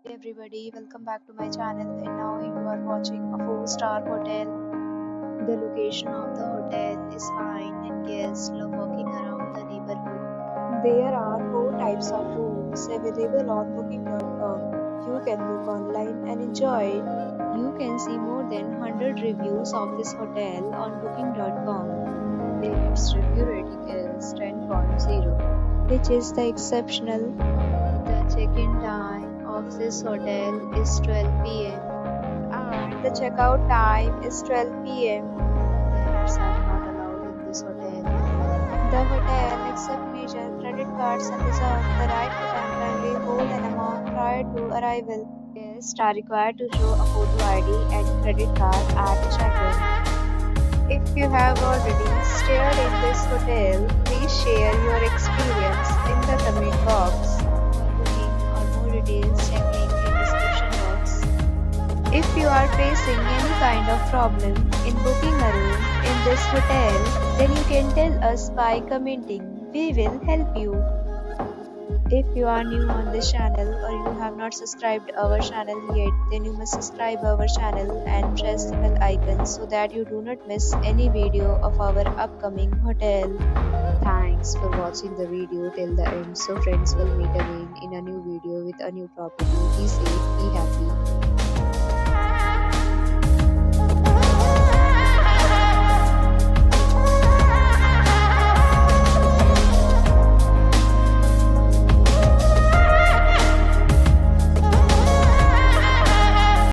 Hey everybody, welcome back to my channel, and now you are watching a 4-star hotel. The location of the hotel is fine and guests love walking around the neighborhood. There are 4 types of rooms available on booking.com. You can book online and enjoy it. You can see more than 100 reviews of this hotel on booking.com. Its review rating is 10.0, which is the exceptional. The check-in time of this hotel is 12 p.m. and the checkout time is 12 p.m. Pets are not allowed in this hotel. The hotel accepts major credit cards and reserves the right to temporarily hold an amount prior to arrival. Guests are required to show a photo ID and credit card at check-in. If you have already stayed in this hotel, please share your experience in the comment box. For booking or more details, check link in description box. If you are facing any kind of problem in booking a room in this hotel, then you can tell us by commenting. We will help you. If you are new on this channel or you have not subscribed our channel yet, then you must subscribe our channel and press the bell icon so that you do not miss any video of our upcoming hotel. Thanks for watching the video till the end. So friends, will meet again in a new video with a new property. Be safe, be happy.